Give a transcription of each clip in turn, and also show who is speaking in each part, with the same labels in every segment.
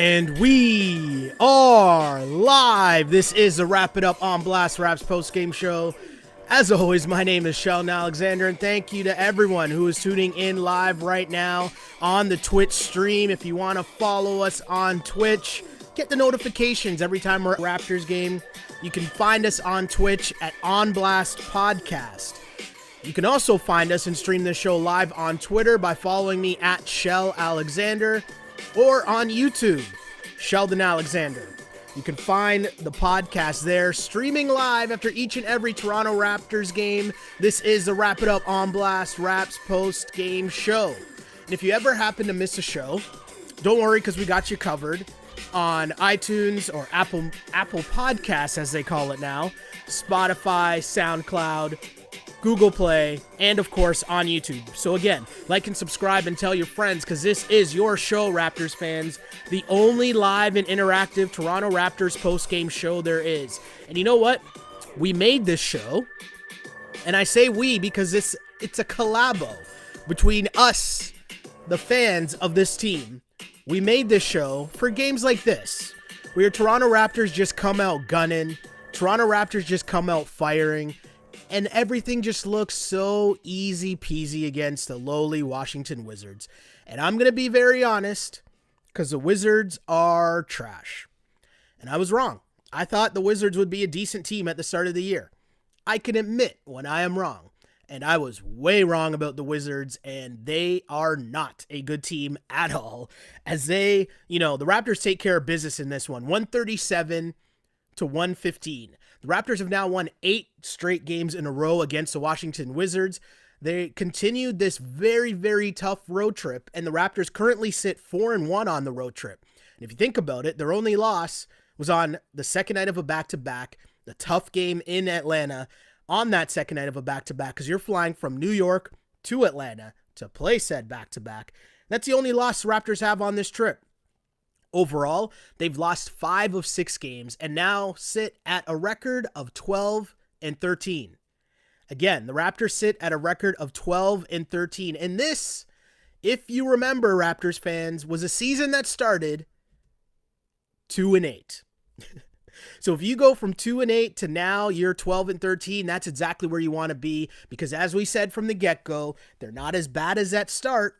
Speaker 1: And we are live. This is the Wrap It Up on Blast Raps post-game show. As always, my name is Sheldon Alexander, and thank you to everyone who is tuning in live right now on the Twitch stream. If you want to follow us on Twitch, get the notifications every time we're at Raptors game. You can find us on Twitch at On Blast Podcast. You can also find us and stream this show live on Twitter by following me at Shell Alexander, or on YouTube, Sheldon Alexander. You can find the podcast there, streaming live after each and every Toronto Raptors game. This is the Wrap It Up on Blast Raps post-game show. And if you ever happen to miss a show, don't worry, because we got you covered on iTunes or Apple Podcasts, as they call it now, Spotify, SoundCloud, Google Play, and of course on YouTube. So again, like and subscribe and tell your friends, because this is your show, Raptors fans. The only live and interactive Toronto Raptors post-game show there is. And you know what? We made this show, and I say we because it's a collabo between us, the fans of this team. We made this show for games like this, where your Toronto Raptors just come out gunning, Toronto Raptors just come out firing, and everything just looks so easy peasy against the lowly Washington Wizards. And I'm going to be very honest, because the Wizards are trash. And I was wrong. I thought the Wizards would be a decent team at the start of the year. I can admit when I am wrong. And I was way wrong about the Wizards, and they are not a good team at all. As the Raptors take care of business in this one, 137-115. The Raptors have now won 8 straight games in a row against the Washington Wizards. They continued this very, very tough road trip, and the Raptors currently sit 4-1 on the road trip. And if you think about it, their only loss was on the second night of a back-to-back, the tough game in Atlanta on that second night of a back-to-back, because you're flying from New York to Atlanta to play said back-to-back. That's the only loss the Raptors have on this trip. Overall, they've lost 5 of 6 games and now sit at a record of 12-13. Again, the Raptors sit at a record of 12-13. And this, if you remember, Raptors fans, was a season that started 2-8. So if you go from 2-8 to now you're 12-13, that's exactly where you want to be, because as we said from the get-go, they're not as bad as that start.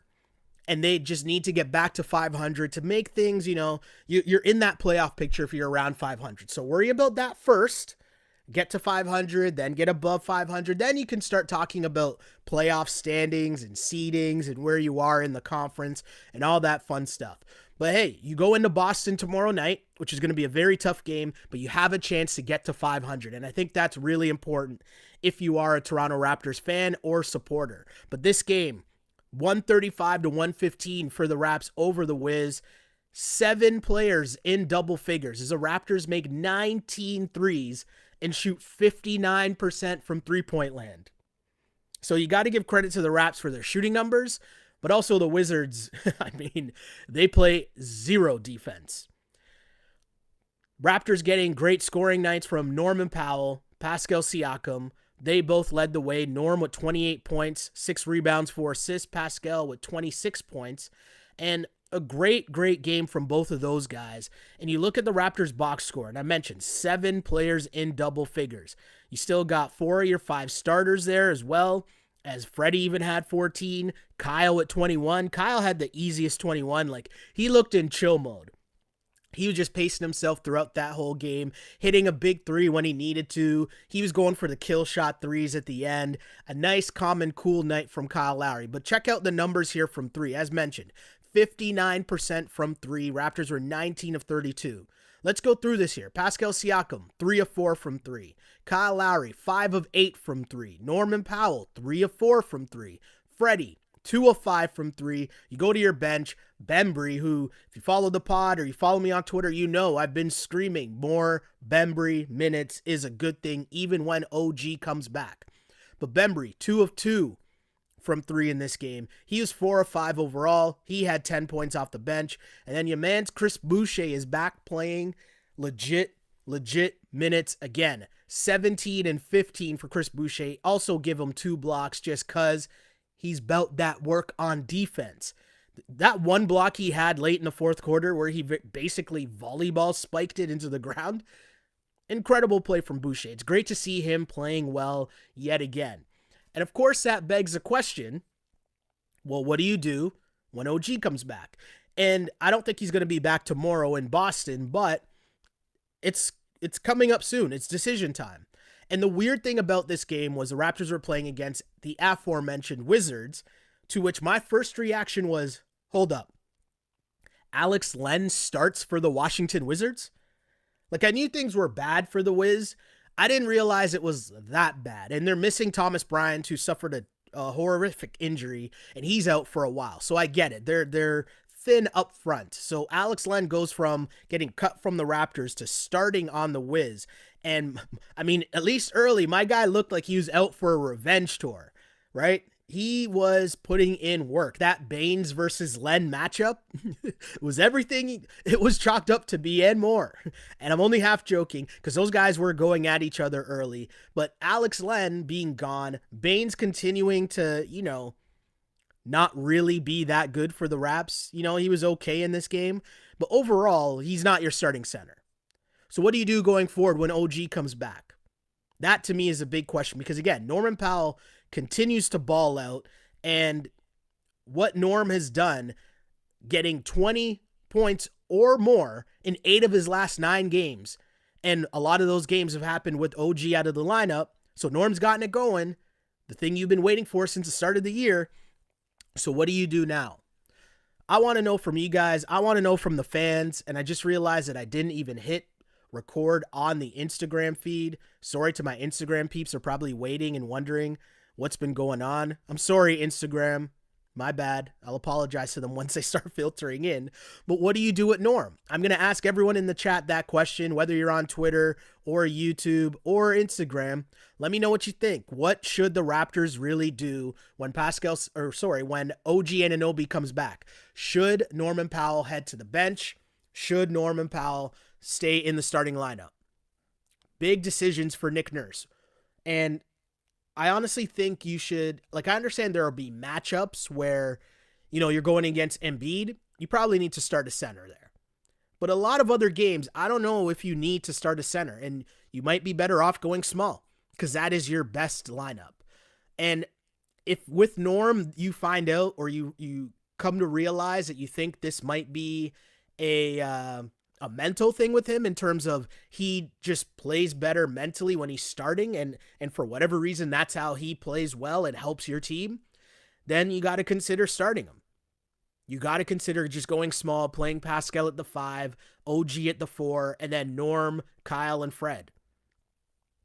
Speaker 1: And they just need to get back to 500 to make things, you're in that playoff picture if you're around 500. So worry about that first. Get to 500, then get above 500. Then you can start talking about playoff standings and seedings and where you are in the conference and all that fun stuff. But hey, you go into Boston tomorrow night, which is going to be a very tough game, but you have a chance to get to 500. And I think that's really important if you are a Toronto Raptors fan or supporter. But this game, 135-115 for the Raps over the Wiz. 7 players in double figures as the Raptors make 19 threes and shoot 59% from three-point land. So you got to give credit to the Raps for their shooting numbers, but also the Wizards, they play zero defense. Raptors getting great scoring nights from Norman Powell, Pascal Siakam. They both led the way. Norm with 28 points, 6 rebounds, 4 assists. Pascal with 26 points. And a great, great game from both of those guys. And you look at the Raptors box score, and I mentioned 7 players in double figures. You still got 4 of your 5 starters there as well, as Freddie even had 14. Kyle at 21. Kyle had the easiest 21. He looked in chill mode. He was just pacing himself throughout that whole game, hitting a big 3 when he needed to. He was going for the kill shot 3s at the end. A nice, calm, and cool night from Kyle Lowry. But check out the numbers here from 3. As mentioned, 59% from 3. Raptors were 19 of 32. Let's go through this here. Pascal Siakam, 3 of 4 from 3. Kyle Lowry, 5 of 8 from 3. Norman Powell, 3 of 4 from 3. Freddie, 2 of 5 from 3. You go to your bench, Bembry, who, if you follow the pod or you follow me on Twitter, you know I've been screaming more Bembry minutes is a good thing, even when OG comes back. But Bembry, 2 of 2 from 3 in this game. He was 4 of 5 overall. He had 10 points off the bench. And then your man's Chris Boucher is back playing legit minutes again. 17 and 15 for Chris Boucher. Also give him 2 blocks just because he's about that work on defense. That one block he had late in the fourth quarter where he basically volleyball spiked it into the ground. Incredible play from Boucher. It's great to see him playing well yet again. And of course, that begs the question, well, what do you do when OG comes back? And I don't think he's going to be back tomorrow in Boston, but it's coming up soon. It's decision time. And the weird thing about this game was the Raptors were playing against the aforementioned Wizards, to which my first reaction was, hold up. Alex Len starts for the Washington Wizards? Like, I knew things were bad for the Wiz. I didn't realize it was that bad. And they're missing Thomas Bryant, who suffered a horrific injury, and he's out for a while. So I get it. They're thin up front. So Alex Len goes from getting cut from the Raptors to starting on the Wiz. And, I mean, at least early, my guy looked like he was out for a revenge tour, right? He was putting in work. That Baines versus Len matchup was everything it was chalked up to be and more. And I'm only half joking because those guys were going at each other early. But Alex Len being gone, Baines continuing to, not really be that good for the Raps. He was okay in this game. But overall, he's not your starting center. So what do you do going forward when OG comes back? That to me is a big question because, again, Norman Powell continues to ball out, and what Norm has done, getting 20 points or more in 8 of his last 9 games, and a lot of those games have happened with OG out of the lineup, so Norm's gotten it going, the thing you've been waiting for since the start of the year. So what do you do now? I want to know from you guys. I want to know from the fans, and I just realized that I didn't even hit record on the Instagram feed. Sorry to my Instagram peeps. They're probably waiting and wondering what's been going on. I'm sorry, Instagram. My bad. I'll apologize to them once they start filtering in. But what do you do at Norm? I'm going to ask everyone in the chat that question, whether you're on Twitter or YouTube or Instagram. Let me know what you think. What should the Raptors really do when when OG Anunoby comes back? Should Norman Powell head to the bench? Should Norman Powell stay in the starting lineup? Big decisions for Nick Nurse. And I honestly think you should, I understand there will be matchups where, you're going against Embiid. You probably need to start a center there. But a lot of other games, I don't know if you need to start a center, and you might be better off going small because that is your best lineup. And if with Norm you find out, or you come to realize that you think this might be a mental thing with him in terms of he just plays better mentally when he's starting, and for whatever reason that's how he plays well and helps your team, then you got to consider starting him. You got to consider just going small, playing Pascal at the 5, OG at the 4, and then Norm, Kyle, and Fred.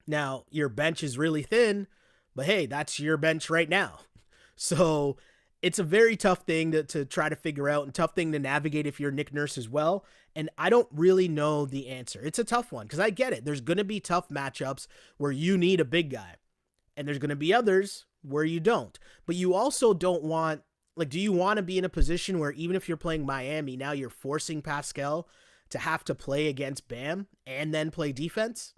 Speaker 1: Now, your bench is really thin, but hey, that's your bench right now. So it's a very tough thing to try to figure out, and tough thing to navigate if you're Nick Nurse as well. And I don't really know the answer. It's a tough one because I get it. There's going to be tough matchups where you need a big guy, and there's going to be others where you don't. But you also don't want, do you want to be in a position where even if you're playing Miami, now you're forcing Pascal to have to play against Bam and then play defense?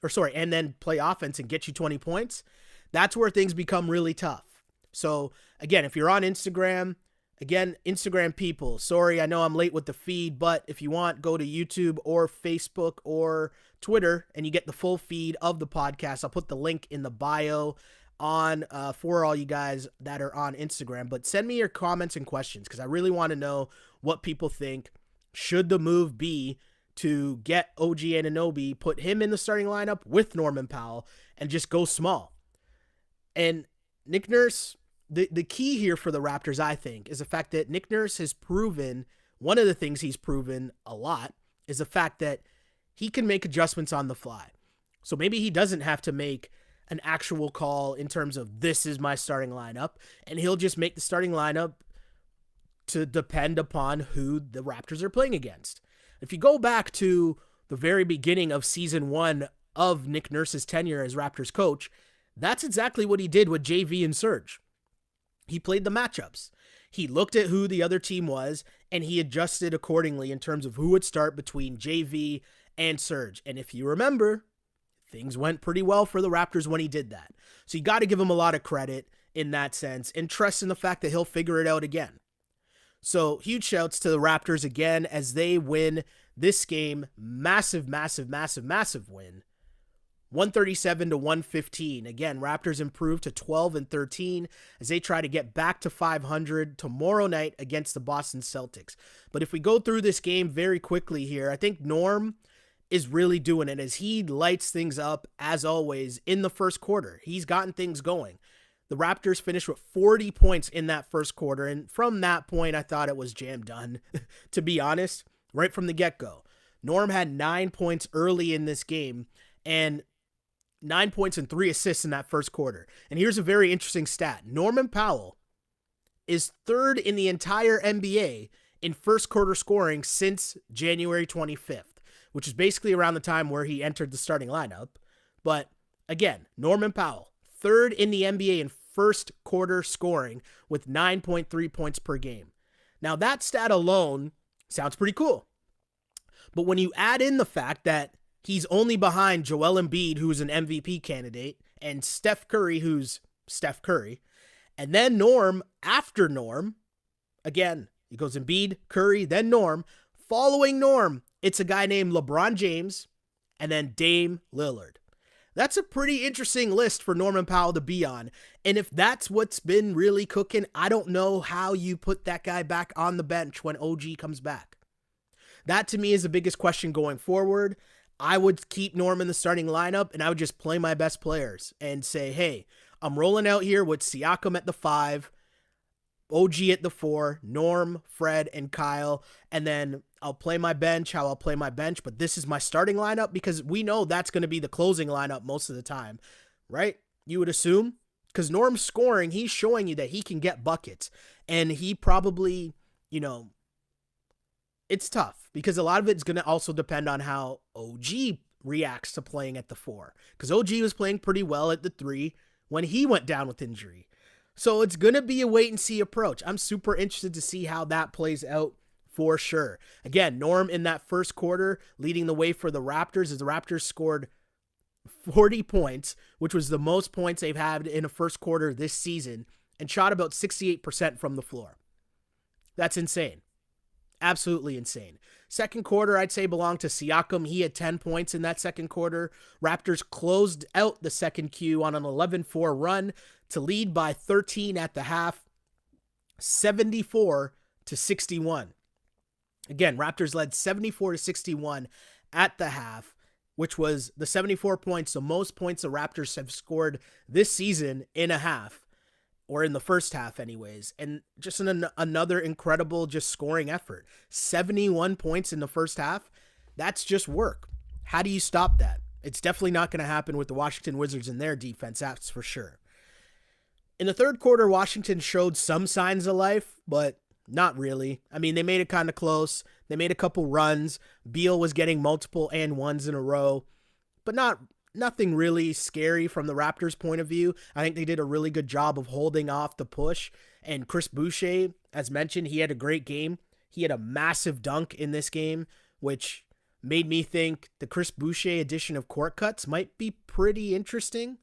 Speaker 1: And then play offense and get you 20 points? That's where things become really tough. So, again, if you're on Instagram, Instagram people, sorry, I know I'm late with the feed, but if you want, go to YouTube or Facebook or Twitter, and you get the full feed of the podcast. I'll put the link in the bio on for all you guys that are on Instagram. But send me your comments and questions because I really want to know what people think. Should the move be to get OG Anunoby, put him in the starting lineup with Norman Powell, and just go small? And Nick Nurse, the key here for the Raptors, I think, is the fact that Nick Nurse has proven, one of the things he's proven a lot is the fact that he can make adjustments on the fly. So maybe he doesn't have to make an actual call in terms of this is my starting lineup, and he'll just make the starting lineup to depend upon who the Raptors are playing against. If you go back to the very beginning of season 1 of Nick Nurse's tenure as Raptors coach, that's exactly what he did with JV and Serge. He played the matchups. He looked at who the other team was, and he adjusted accordingly in terms of who would start between JV and Serge. And if you remember, things went pretty well for the Raptors when he did that. So you got to give him a lot of credit in that sense and trust in the fact that he'll figure it out again. So huge shouts to the Raptors again as they win this game. Massive, massive, massive, massive win. 137 to 115. Again, Raptors improved to 12-13 as they try to get back to 500 tomorrow night against the Boston Celtics. But if we go through this game very quickly here, I think Norm is really doing it as he lights things up as always in the first quarter. He's gotten things going. The Raptors finished with 40 points in that first quarter, and from that point, I thought it was jam done, to be honest, right from the get-go. Norm had 9 points early in this game, and 9 points and 3 assists in that first quarter. And here's a very interesting stat. Norman Powell is third in the entire NBA in first quarter scoring since January 25th, which is basically around the time where he entered the starting lineup. But again, Norman Powell, third in the NBA in first quarter scoring with 9.3 points per game. Now that stat alone sounds pretty cool. But when you add in the fact that he's only behind Joel Embiid, who's an MVP candidate, and Steph Curry, who's Steph Curry, and then Norm after Norm, again, he goes Embiid, Curry, then Norm. Following Norm, it's a guy named LeBron James, and then Dame Lillard. That's a pretty interesting list for Norman Powell to be on. And if that's what's been really cooking, I don't know how you put that guy back on the bench when OG comes back. That to me is the biggest question going forward. I would keep Norm in the starting lineup and I would just play my best players and say, hey, I'm rolling out here with Siakam at the 5, OG at the 4, Norm, Fred, and Kyle, and then I'll play my bench how I'll play my bench, but this is my starting lineup because we know that's going to be the closing lineup most of the time, right? You would assume? Because Norm's scoring, he's showing you that he can get buckets, and he probably, it's tough because a lot of it's going to also depend on how OG reacts to playing at the 4, because OG was playing pretty well at the 3 when he went down with injury. So it's going to be a wait-and-see approach. I'm super interested to see how that plays out for sure. Again, Norm in that first quarter leading the way for the Raptors as the Raptors scored 40 points, which was the most points they've had in a first quarter this season, and shot about 68% from the floor. That's insane. Absolutely insane. Second quarter, I'd say, belonged to Siakam. He had 10 points in that second quarter. Raptors closed out the second Q on an 11-4 run to lead by 13 at the half, 74-61. Again, Raptors led 74-61 at the half, which was the 74 points, the most points the Raptors have scored this season in a half, or in the first half anyways. And just another incredible just scoring effort. 71 points in the first half. That's just work. How do you stop that? It's definitely not going to happen with the Washington Wizards and their defense, that's for sure. In the third quarter, Washington showed some signs of life, but not really. I mean, they made it kind of close. They made a couple runs. Beal was getting multiple and ones in a row, but nothing really scary from the Raptors' point of view. I think they did a really good job of holding off the push. And Chris Boucher, as mentioned, he had a great game. He had a massive dunk in this game, which made me think the Chris Boucher edition of Court Cuts might be pretty interesting.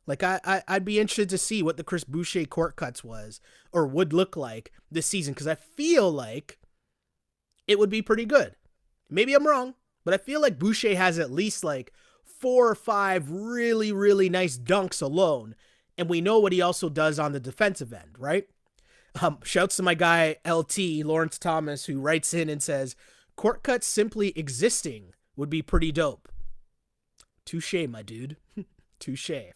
Speaker 1: Like, I'd be interested to see what the Chris Boucher Court Cuts was or would look like this season, because I feel like it would be pretty good. Maybe I'm wrong, but I feel like Boucher has at least like 4 or 5 really, really nice dunks alone, and we know what he also does on the defensive end, right? Shouts to my guy LT, Lawrence Thomas, who writes in and says, Court Cuts simply existing would be pretty dope. Touché, my dude. Touché.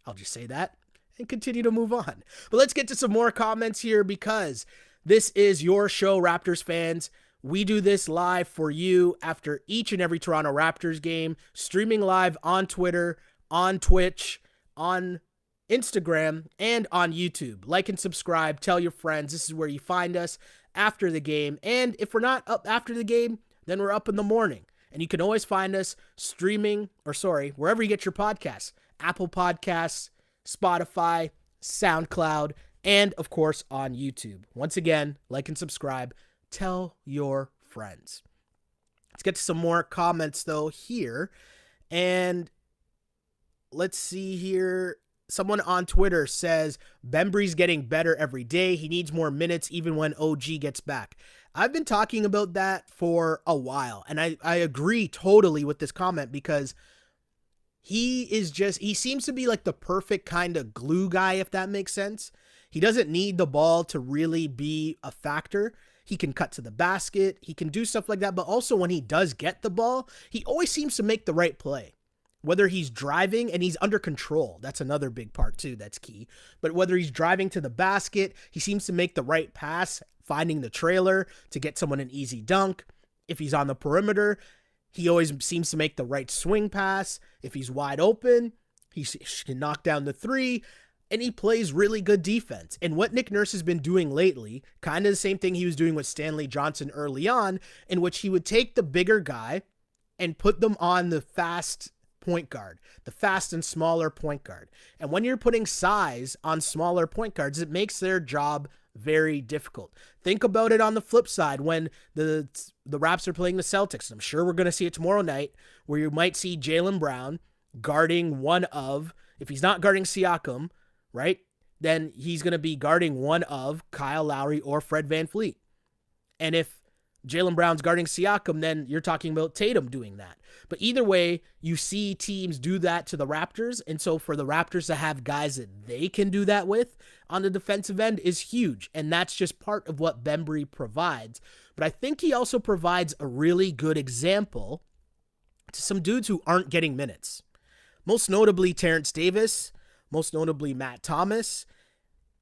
Speaker 1: I'll just say that and continue to move on. But let's get to some more comments here because this is your show, Raptors fans. We do this live for you after each and every Toronto Raptors game, streaming live on Twitter, on Twitch, on Instagram, and on YouTube. Like and subscribe. Tell your friends. This is where you find us after the game. And if we're not up after the game, then we're up in the morning. And you can always find us wherever you get your podcasts. Apple Podcasts, Spotify, SoundCloud, and of course on YouTube. Once again, like and subscribe. Tell your friends. Let's get to some more comments though here. And let's see here. Someone on Twitter says, Bembry's getting better every day. He needs more minutes even when OG gets back. I've been talking about that for a while, and I agree totally with this comment because he seems to be like the perfect kind of glue guy, if that makes sense. He doesn't need the ball to really be a factor. He can cut to the basket. He can do stuff like that, but also when he does get the ball, he always seems to make the right play. Whether he's driving and he's under control, that's another big part too, that's key. But whether he's driving to the basket, he seems to make the right pass, finding the trailer to get someone an easy dunk. If he's on the perimeter, he always seems to make the right swing pass. If he's wide open, he can knock down the three, and he plays really good defense. And what Nick Nurse has been doing lately, kind of the same thing he was doing with Stanley Johnson early on, in which he would take the bigger guy and put them on the fast point guard, the fast and smaller point guard. And when you're putting size on smaller point guards, it makes their job very difficult. Think about it on the flip side when the Raps are playing the Celtics. I'm sure we're going to see it tomorrow night, where you might see Jaylen Brown guarding one of, if he's not guarding Siakam, right, then he's going to be guarding one of Kyle Lowry or Fred VanVleet. And if Jaylen Brown's guarding Siakam, then you're talking about Tatum doing that. But either way, you see teams do that to the Raptors, and so for the Raptors to have guys that they can do that with on the defensive end is huge, and that's just part of what Bembry provides. But I think he also provides a really good example to some dudes who aren't getting minutes. Most notably Terrence Davis, most notably Matt Thomas.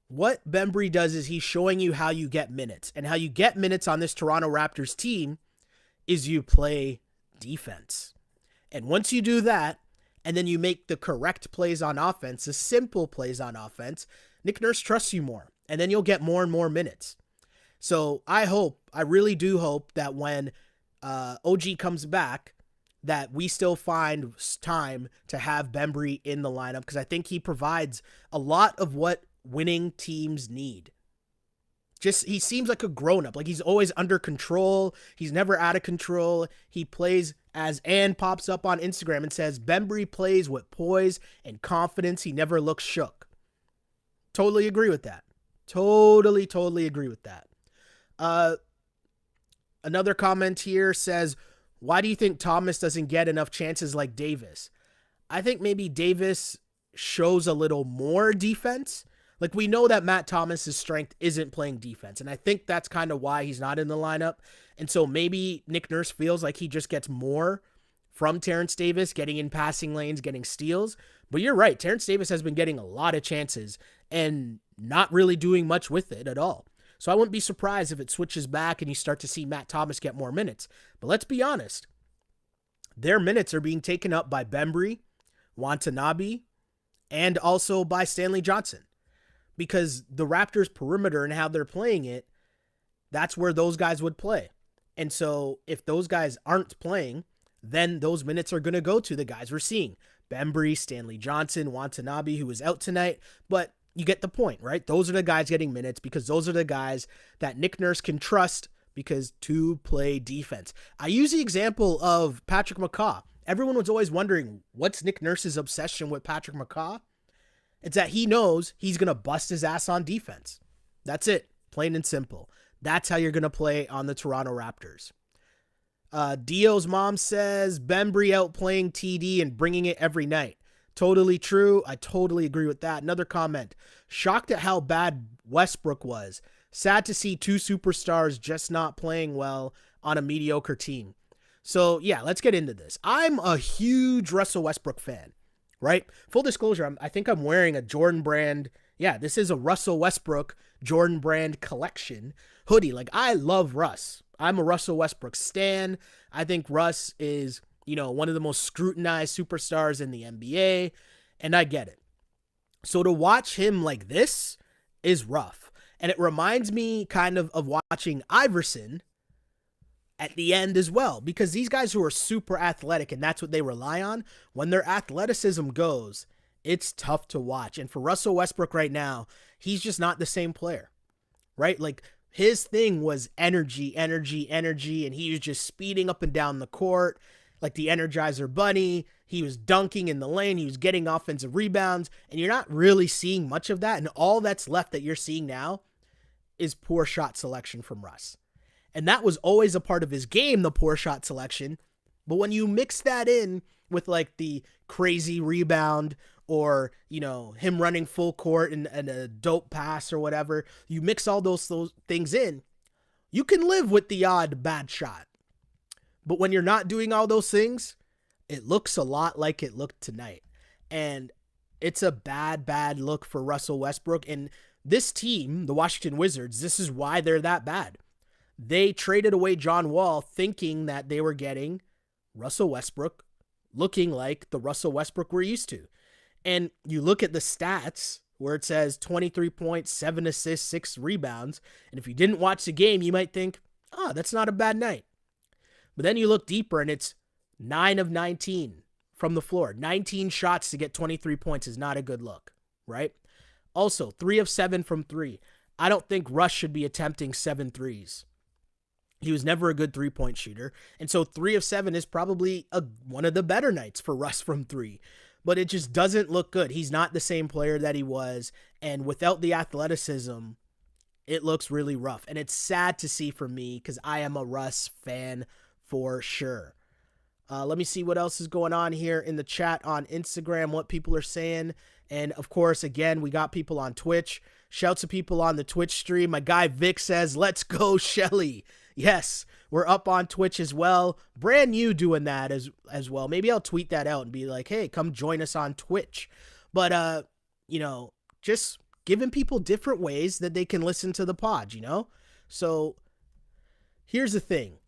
Speaker 1: What Bembry does is he's showing you how you get minutes. And how you get minutes on this Toronto Raptors team is you play defense. And once you do that, and then you make the correct plays on offense, the simple plays on offense, Nick Nurse trusts you more. And then you'll get more and more minutes. So I really do hope that when OG comes back, that we still find time to have Bembry in the lineup, because I think he provides a lot of what winning teams need. Just, he seems like a grown-up. Like, he's always under control. He's never out of control. He plays, as Ann pops up on Instagram and says, Bembry plays with poise and confidence. He never looks shook. Totally agree with that. Totally agree with that. Another comment here says, why do you think Thomas doesn't get enough chances like Davis? I think maybe Davis shows a little more defense. Like, we know that Matt Thomas's strength isn't playing defense, and I think that's kind of why he's not in the lineup. And so maybe Nick Nurse feels like he just gets more from Terrence Davis, getting in passing lanes, getting steals. But you're right, Terrence Davis has been getting a lot of chances and not really doing much with it at all. So I wouldn't be surprised if it switches back and you start to see Matt Thomas get more minutes. But let's be honest, their minutes are being taken up by Bembry, Watanabe, and also by Stanley Johnson. Because the Raptors' perimeter and how they're playing it, that's where those guys would play. And so if those guys aren't playing, then those minutes are going to go to the guys we're seeing. Bembry, Stanley Johnson, Watanabe, who is out tonight. But you get the point, right? Those are the guys getting minutes because those are the guys that Nick Nurse can trust because to play defense. I use the example of Patrick McCaw. Everyone was always wondering, what's Nick Nurse's obsession with Patrick McCaw? It's that he knows he's going to bust his ass on defense. That's it. Plain and simple. That's how you're going to play on the Toronto Raptors. Dio's mom says, Bembry out playing TD and bringing it every night. Totally true. I totally agree with that. Another comment. Shocked at how bad Westbrook was. Sad to see two superstars just not playing well on a mediocre team. So, yeah, let's get into this. I'm a huge Russell Westbrook fan, right? Full disclosure, I think I'm wearing a Jordan Brand. Yeah, this is a Russell Westbrook Jordan Brand collection hoodie. Like, I love Russ. I'm a Russell Westbrook stan. I think Russ is, one of the most scrutinized superstars in the NBA, and I get it. So to watch him like this is rough. And it reminds me kind of watching Iverson at the end as well, because these guys who are super athletic, and that's what they rely on, when their athleticism goes, it's tough to watch. And for Russell Westbrook right now, he's just not the same player, right? Like, his thing was energy, and he was just speeding up and down the court like the Energizer Bunny. He was dunking in the lane. He was getting offensive rebounds. And you're not really seeing much of that. And all that's left that you're seeing now is poor shot selection from Russ. And that was always a part of his game, the poor shot selection. But when you mix that in with like the crazy rebound or, you know, him running full court and a dope pass or whatever, you mix all those things in, you can live with the odd bad shot. But when you're not doing all those things, it looks a lot like it looked tonight. And it's a bad look for Russell Westbrook. And this team, the Washington Wizards, this is why they're that bad. They traded away John Wall thinking that they were getting Russell Westbrook looking like the Russell Westbrook we're used to. And you look at the stats where it says 23 points, 7 assists, 6 rebounds. And if you didn't watch the game, you might think, oh, that's not a bad night. But then you look deeper and it's 9 of 19 from the floor. 19 shots to get 23 points is not a good look, right? Also, 3 of 7 from 3. I don't think Russ should be attempting 7 threes. He was never a good three-point shooter. And so 3 of 7 is probably one of the better nights for Russ from 3. But it just doesn't look good. He's not the same player that he was. And without the athleticism, it looks really rough. And it's sad to see for me because I am a Russ fan for sure. Let me see what else is going on here in the chat on Instagram, what people are saying. And of course, again, we got people on Twitch. Shouts to people on the Twitch stream. My guy Vic says, let's go, Shelly. Yes, we're up on Twitch as well. Brand new doing that as well. Maybe I'll tweet that out and be like, hey, come join us on Twitch. But, you know, just giving people different ways that they can listen to the pod, you know? So here's the thing.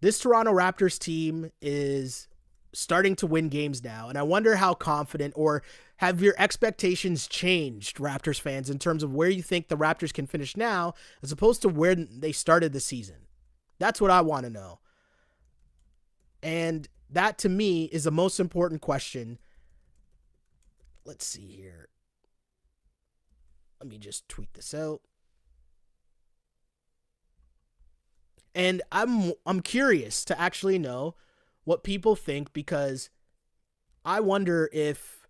Speaker 1: This Toronto Raptors team is starting to win games now, and I wonder how confident or have your expectations changed, Raptors fans, in terms of where you think the Raptors can finish now as opposed to where they started the season. That's what I want to know. And that, to me, is the most important question. Let's see here. Let me just tweet this out. And I'm curious to actually know what people think, because I wonder if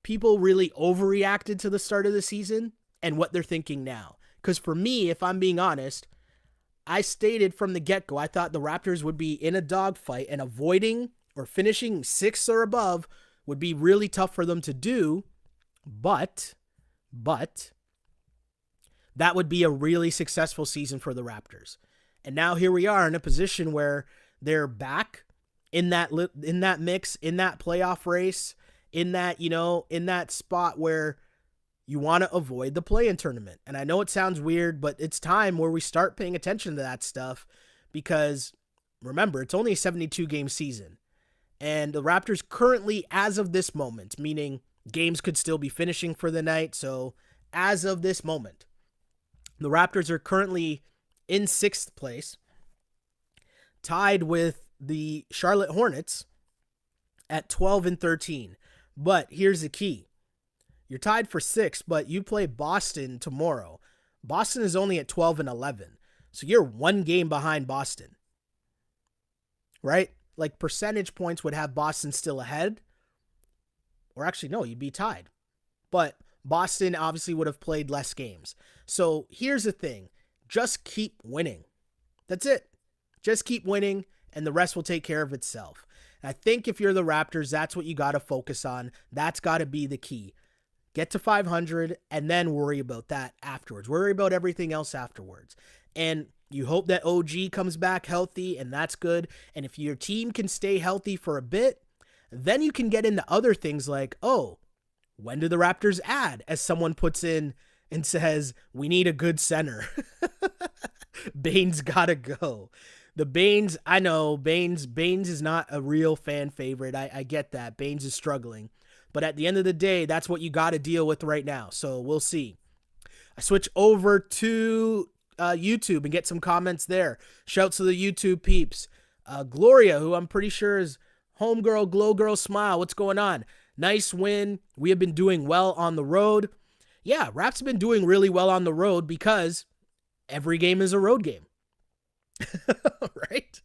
Speaker 1: people really overreacted to the start of the season and what they're thinking now. Because for me, if I'm being honest, I stated from the get-go, I thought the Raptors would be in a dogfight, and avoiding or finishing 6th or above would be really tough for them to do. But that would be a really successful season for the Raptors. And now here we are in a position where they're back in that mix, in that playoff race, in that, you know, in that spot where you want to avoid the play-in tournament. And I know it sounds weird, but it's time where we start paying attention to that stuff, because remember, it's only a 72-game season. And the Raptors currently, as of this moment, meaning games could still be finishing for the night, so as of this moment, the Raptors are currently in 6th place, tied with the Charlotte Hornets at 12-13. But here's the key. You're tied for 6th, but you play Boston tomorrow. Boston is only at 12-11. So you're 1 game behind Boston. Right? Like, percentage points would have Boston still ahead. Or actually, no, you'd be tied. But Boston obviously would have played less games. So here's the thing. Just keep winning. That's it. Just keep winning, and the rest will take care of itself. And I think if you're the Raptors, that's what you got to focus on. That's got to be the key. Get to 500, and then worry about that afterwards. Worry about everything else afterwards. And you hope that OG comes back healthy, and that's good. And if your team can stay healthy for a bit, then you can get into other things like, oh, when do the Raptors add? As someone puts in and says, we need a good center. Baines gotta go. The Baines, I know, Baines is not a real fan favorite. I get that. Baines is struggling. But at the end of the day, that's what you got to deal with right now. So we'll see. I switch over to YouTube and get some comments there. Shouts to the YouTube peeps. Gloria, who I'm pretty sure is homegirl, glow girl smile. What's going on? Nice win. We have been doing well on the road. Yeah, Raps have been doing really well on the road because every game is a road game. Right?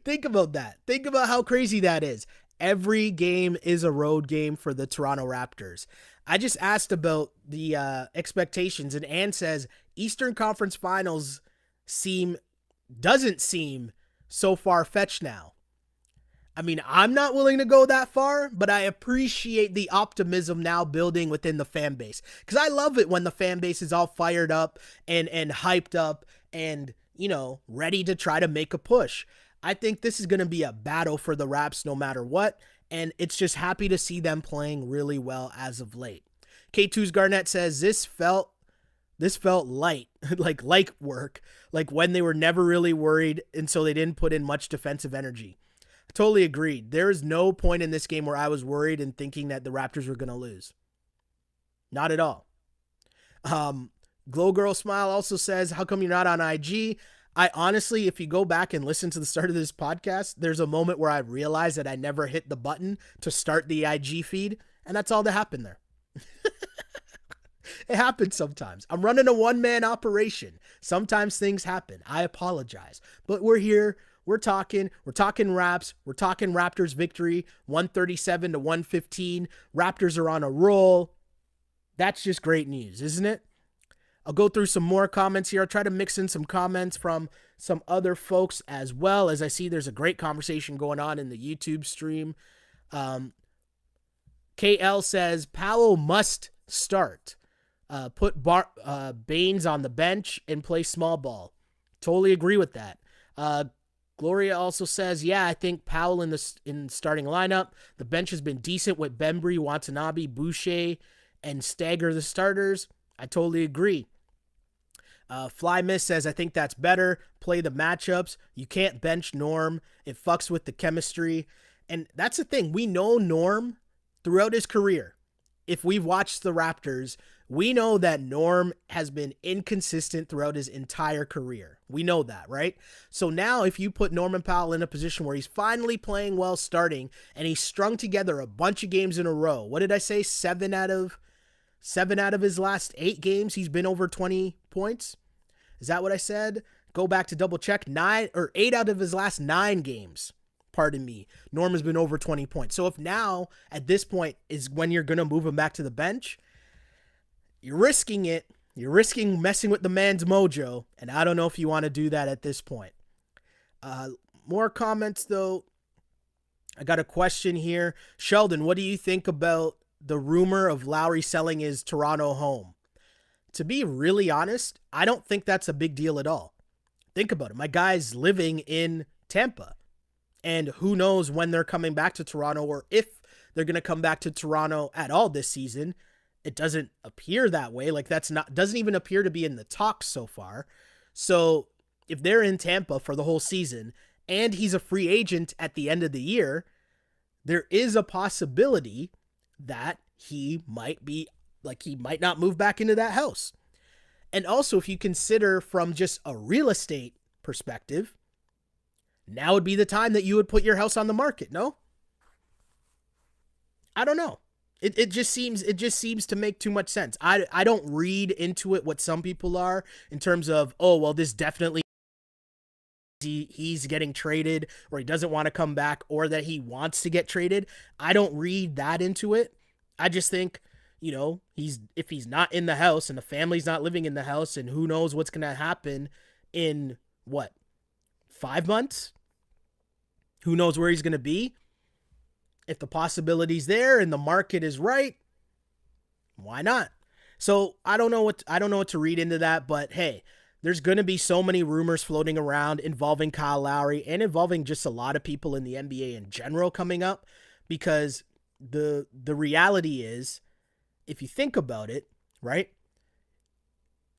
Speaker 1: Think about that. Think about how crazy that is. Every game is a road game for the Toronto Raptors. I just asked about the expectations, and Ann says Eastern Conference Finals doesn't seem so far-fetched now. I mean, I'm not willing to go that far, but I appreciate the optimism now building within the fan base. Because I love it when the fan base is all fired up and hyped up and, ready to try to make a push. I think this is going to be a battle for the Raps no matter what, and it's just happy to see them playing really well as of late. K2's Garnett says this felt light, like light work, like when they were never really worried, and so they didn't put in much defensive energy. I totally agreed. There is no point in this game where I was worried and thinking that the Raptors were going to lose. Not at all. Glow Girl Smile also says, how come you're not on IG? I honestly, if you go back and listen to the start of this podcast, there's a moment where I realized that I never hit the button to start the IG feed, and that's all that happened there. It happens sometimes. I'm running a one-man operation. Sometimes things happen. I apologize. But we're here. We're talking Raps. We're talking Raptors victory, 137-115. Raptors are on a roll. That's just great news, isn't it? I'll go through some more comments here. I'll try to mix in some comments from some other folks as well, as I see there's a great conversation going on in the YouTube stream. KL says, Powell must start. Put Baines on the bench and play small ball. Totally agree with that. Gloria also says, yeah, I think Powell in the starting lineup. The bench has been decent with Bembry, Watanabe, Boucher, and stagger the starters. I totally agree. Fly Miss says, I think that's better. Play the matchups. You can't bench Norm. It fucks with the chemistry. And that's the thing. We know Norm throughout his career. If we've watched the Raptors, we know that Norm has been inconsistent throughout his entire career. We know that, right? So now if you put Norman Powell in a position where he's finally playing well starting and he's strung together a bunch of games in a row. What did I say? Seven out of his last 8 games, he's been over 20 points. Is that what I said? Go back to double check. 8 out of his last 9 games. Pardon me. Norm has been over 20 points. So if now at this point is when you're going to move him back to the bench, you're risking it. You're risking messing with the man's mojo. And I don't know if you want to do that at this point. More comments though. I got a question here. Sheldon, what do you think about the rumor of Lowry selling his Toronto home? To be really honest, I don't think that's a big deal at all. Think about it. My guy's living in Tampa. And who knows when they're coming back to Toronto or if they're going to come back to Toronto at all this season. It doesn't appear that way. Like doesn't even appear to be in the talks so far. So if they're in Tampa for the whole season and he's a free agent at the end of the year, there is a possibility that he might not move back into that house. And also, if you consider from just a real estate perspective, now would be the time that you would put your house on the market, no? I don't know. It just seems to make too much sense. I don't read into it what some people are in terms of, oh, well, this definitely he's getting traded or he doesn't want to come back or that he wants to get traded. I don't read that into it. I just think, if he's not in the house and the family's not living in the house and who knows what's going to happen in 5 months? Who knows where he's going to be? If the possibility's there and the market is right, why not? So I don't know what to read into that, but hey, there's going to be so many rumors floating around involving Kyle Lowry and involving just a lot of people in the NBA in general coming up, because the reality is, if you think about it, right?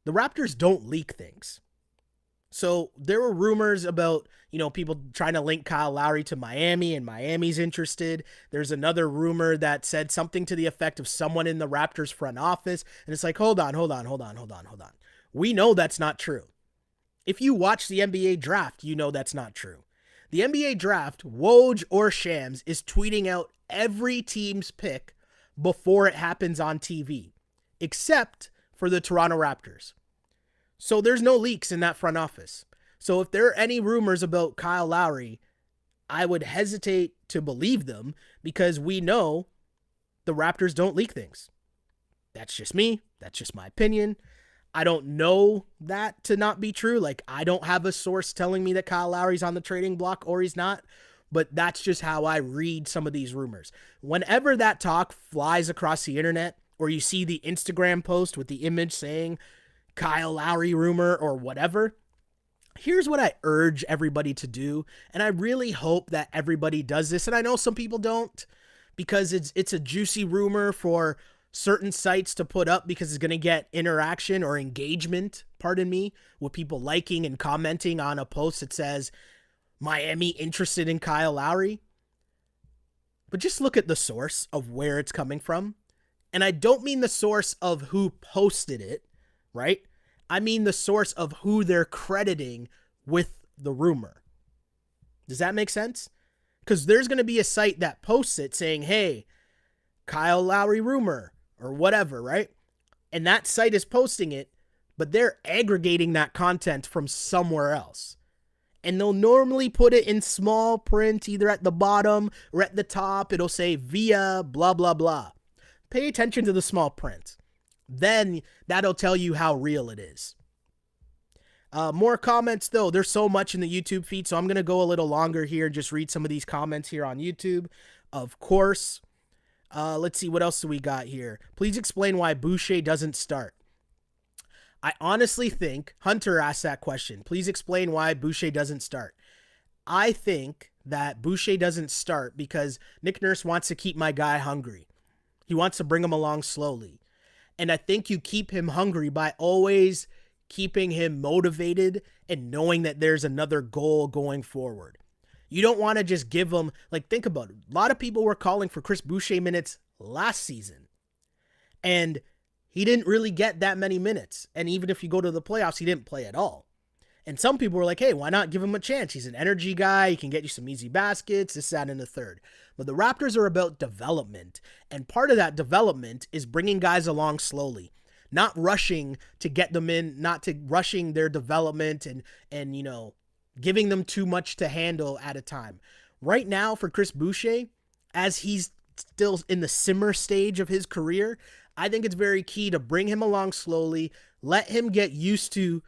Speaker 1: The Raptors don't leak things. So there were rumors about, people trying to link Kyle Lowry to Miami and Miami's interested. There's another rumor that said something to the effect of someone in the Raptors front office. And it's like, hold on. We know that's not true. If you watch the NBA draft, you know that's not true. The NBA draft, Woj or Shams, is tweeting out every team's pick before it happens on TV, except for the Toronto Raptors. So there's no leaks in that front office. So if there are any rumors about Kyle Lowry, I would hesitate to believe them because we know the Raptors don't leak things. That's just me. That's just my opinion. I don't know that to not be true. Like, I don't have a source telling me that Kyle Lowry's on the trading block or he's not, but that's just how I read some of these rumors. Whenever that talk flies across the internet, or you see the Instagram post with the image saying Kyle Lowry rumor or whatever, here's what I urge everybody to do, and I really hope that everybody does this, and I know some people don't, because it's a juicy rumor for certain sites to put up because it's going to get interaction or engagement, pardon me, with people liking and commenting on a post that says, Miami interested in Kyle Lowry. But just look at the source of where it's coming from. And I don't mean the source of who posted it, right? I mean the source of who they're crediting with the rumor. Does that make sense? Because there's going to be a site that posts it saying, hey, Kyle Lowry rumor or whatever, right? And that site is posting it, but they're aggregating that content from somewhere else. And they'll normally put it in small print, either at the bottom or at the top. It'll say via blah, blah, blah. Pay attention to the small print. Then that'll tell you how real it is. More comments, though. There's so much in the YouTube feed, so I'm going to go a little longer here and just read some of these comments here on YouTube. Of course. Let's see, what else do we got here? Please explain why Boucher doesn't start. I honestly think, Hunter asked that question. Please explain why Boucher doesn't start. I think that Boucher doesn't start because Nick Nurse wants to keep my guy hungry. He wants to bring him along slowly. And I think you keep him hungry by always keeping him motivated and knowing that there's another goal going forward. You don't want to just give him, like, think about it. A lot of people were calling for Chris Boucher minutes last season. And he didn't really get that many minutes. And even if you go to the playoffs, he didn't play at all. And some people were like, hey, why not give him a chance? He's an energy guy. He can get you some easy baskets, this, that, and the third. But the Raptors are about development. And part of that development is bringing guys along slowly. Not rushing to get them in, not to rushing their development and you know, giving them too much to handle at a time. Right now for Chris Boucher, as he's still in the simmer stage of his career, I think it's very key to bring him along slowly, let him get used to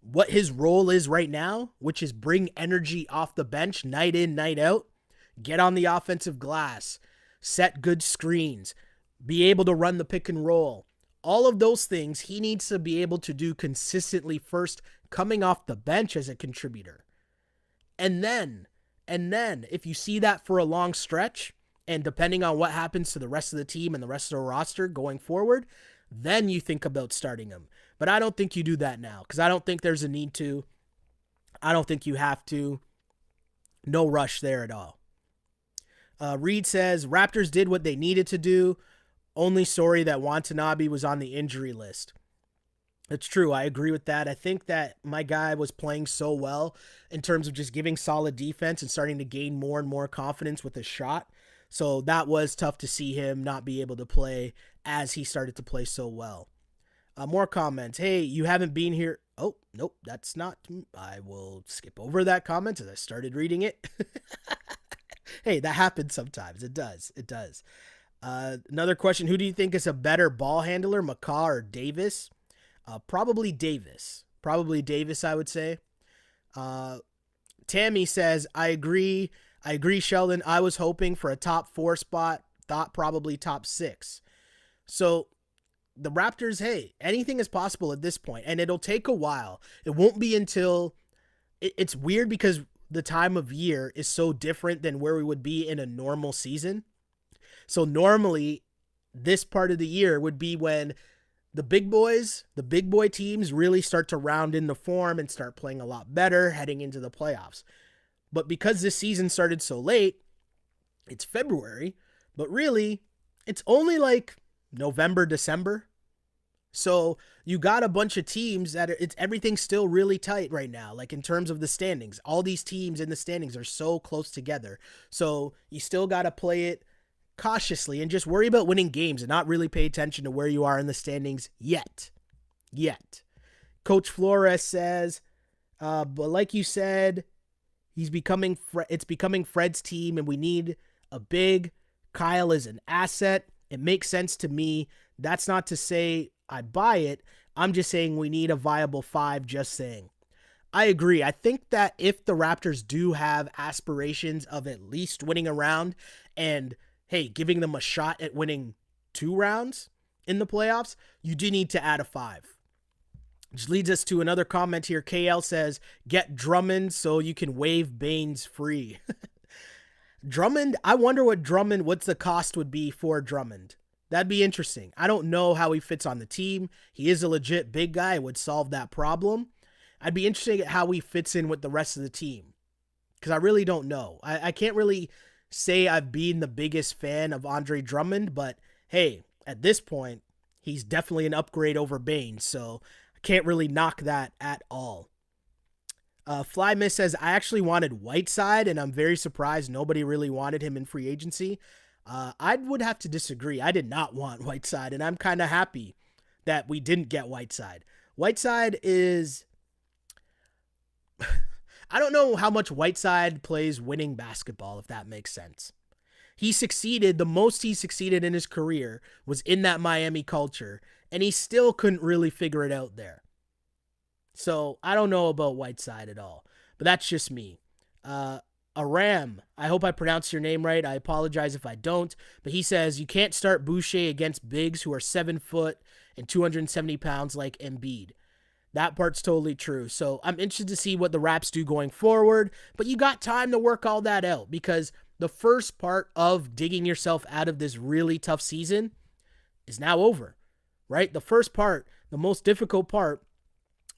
Speaker 1: what his role is right now, which is bring energy off the bench night in, night out, get on the offensive glass, set good screens, be able to run the pick and roll. All of those things he needs to be able to do consistently first, coming off the bench as a contributor. And then, if you see that for a long stretch, and depending on what happens to the rest of the team and the rest of the roster going forward, then you think about starting him. But I don't think you do that now, because I don't think there's a need to. I don't think you have to. No rush there at all. Reed says, Raptors did what they needed to do. Only sorry that Watanabe was on the injury list. It's true. I agree with that. I think that my guy was playing so well in terms of just giving solid defense and starting to gain more and more confidence with his shot. So that was tough to see him not be able to play as he started to play so well. More comments. Hey, you haven't been here. Oh, nope, that's not. I will skip over that comment as I started reading it. Hey, that happens sometimes. It does. It does. Another question. Who do you think is a better ball handler, McCaw or Davis? Probably Davis. Probably Davis, I would say. Tammy says, I agree, Sheldon. I was hoping for a top 4 spot. Thought probably top 6. So the Raptors, hey, anything is possible at this point, and it'll take a while. It won't be until it's weird because the time of year is so different than where we would be in a normal season. So normally this part of the year would be when the big boys, the big boy teams really start to round in the form and start playing a lot better heading into the playoffs. But because this season started so late, it's February, but really it's only like November, December. So you got a bunch of teams that everything's still really tight right now. Like in terms of the standings, all these teams in the standings are so close together. So you still got to play it cautiously and just worry about winning games and not really pay attention to where you are in the standings yet. Coach Flores says, but like you said, It's becoming Fred's team, and we need a big. Kyle is an asset. It makes sense to me. That's not to say I buy it. I'm just saying we need a viable 5, just saying. I agree. I think that if the Raptors do have aspirations of at least winning a round and, hey, giving them a shot at winning 2 rounds in the playoffs, you do need to add a 5. Which leads us to another comment here. KL says, get Drummond so you can waive Baines free. Drummond, I wonder what's the cost would be for Drummond. That'd be interesting. I don't know how he fits on the team. He is a legit big guy. It would solve that problem. I'd be interested at how he fits in with the rest of the team, because I really don't know. I can't really say I've been the biggest fan of Andre Drummond, but hey, at this point, he's definitely an upgrade over Baines, so I can't really knock that at all. Fly Miss says, I actually wanted Whiteside, and I'm very surprised nobody really wanted him in free agency. I would have to disagree. I did not want Whiteside, and I'm kind of happy that we didn't get Whiteside. Whiteside is... I don't know how much Whiteside plays winning basketball, if that makes sense. He succeeded, the most he succeeded in his career was in that Miami culture, and he still couldn't really figure it out there. So I don't know about Whiteside at all, but that's just me. Aram, I hope I pronounced your name right. I apologize if I don't, but he says you can't start Boucher against bigs who are 7 foot and 270 pounds like Embiid. That part's totally true. So I'm interested to see what the Raps do going forward, but you got time to work all that out, because the first part of digging yourself out of this really tough season is now over, right? The first part, the most difficult part,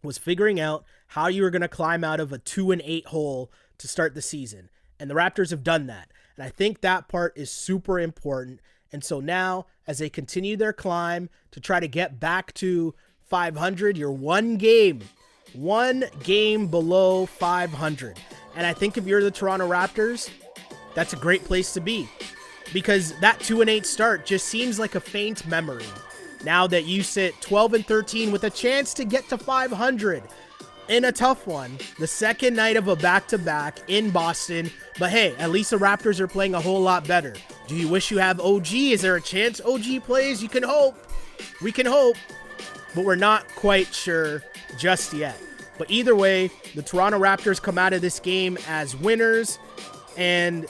Speaker 1: was figuring out how you were going to climb out of a 2-8 hole to start the season. And the Raptors have done that. And I think that part is super important. And so now, as they continue their climb to try to get back to 500, you're one game below 500. And I think if you're the Toronto Raptors, that's a great place to be, because that 2-8 start just seems like a faint memory. Now that you sit 12-13 with a chance to get to 500 in a tough one, the second night of a back-to-back in Boston. But hey, at least the Raptors are playing a whole lot better. Do you wish you have OG? Is there a chance OG plays? You can hope. We can hope. But we're not quite sure just yet. But either way, the Toronto Raptors come out of this game as winners. And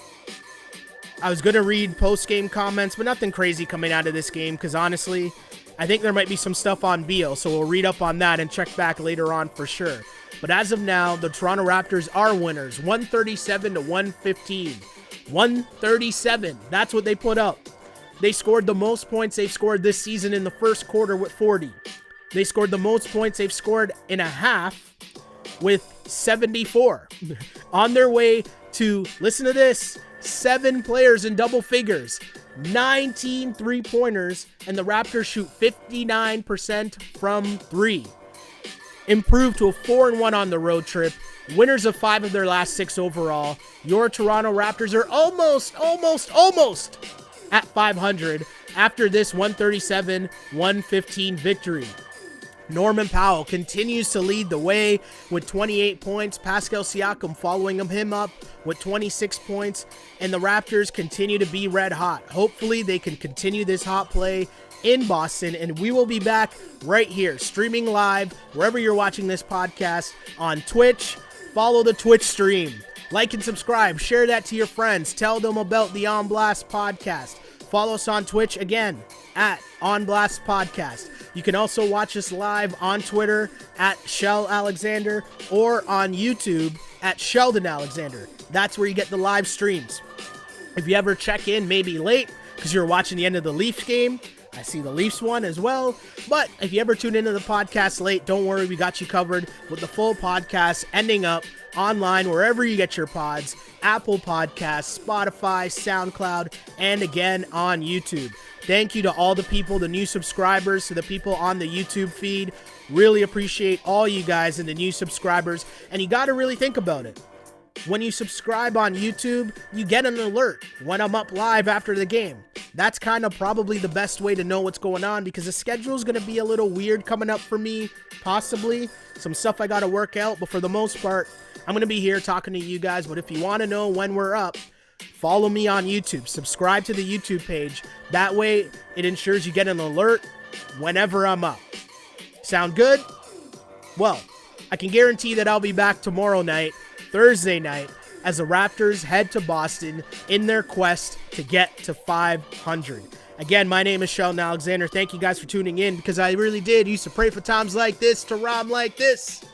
Speaker 1: I was going to read post-game comments, but nothing crazy coming out of this game, because honestly, I think there might be some stuff on Beal, so we'll read up on that and check back later on for sure. But as of now, the Toronto Raptors are winners, 137-115. 137, that's what they put up. They scored the most points they've scored this season in the first quarter with 40. They scored the most points they've scored in a half with 74. On their way to, listen to this, 7 players in double figures, 19 three-pointers, and the Raptors shoot 59% from 3. Improved to a 4-1 on the road trip. Winners of 5 of their last 6 overall. Your Toronto Raptors are almost at 500 after this 137-115 victory. Norman Powell continues to lead the way with 28 points. Pascal Siakam following him up with 26 points. And the Raptors continue to be red hot. Hopefully they can continue this hot play in Boston. And we will be back right here, streaming live, wherever you're watching this podcast, on Twitch. Follow the Twitch stream. Like and subscribe. Share that to your friends. Tell them about the On Blast podcast. Follow us on Twitch again at On Blast Podcast. You can also watch us live on Twitter at Shell Alexander or on YouTube at Sheldon Alexander. That's where you get the live streams. If you ever check in maybe late because you're watching the end of the Leafs game, I see the Leafs one as well. But if you ever tune into the podcast late, don't worry, we got you covered with the full podcast ending up online wherever you get your pods. Apple Podcasts, Spotify, SoundCloud, and again on YouTube. Thank you to all the people, the new subscribers, to the people on the YouTube feed. Really appreciate all you guys and the new subscribers. And you got to really think about it. When you subscribe on YouTube, you get an alert when I'm up live after the game. That's kind of probably the best way to know what's going on, because the schedule is going to be a little weird coming up for me, possibly. Some stuff I got to work out, but for the most part, I'm going to be here talking to you guys, but if you want to know when we're up, follow me on YouTube. Subscribe to the YouTube page. That way, it ensures you get an alert whenever I'm up. Sound good? Well, I can guarantee that I'll be back tomorrow night, Thursday night, as the Raptors head to Boston in their quest to get to 500. Again, my name is Sheldon Alexander. Thank you guys for tuning in, because I really did used to pray for times like this to rhyme like this.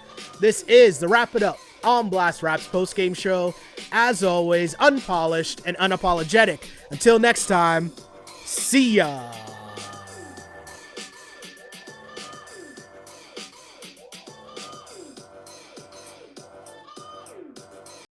Speaker 1: This is the Wrap It Up on Blast Raps post-game show. As always, unpolished and unapologetic. Until next time, see ya.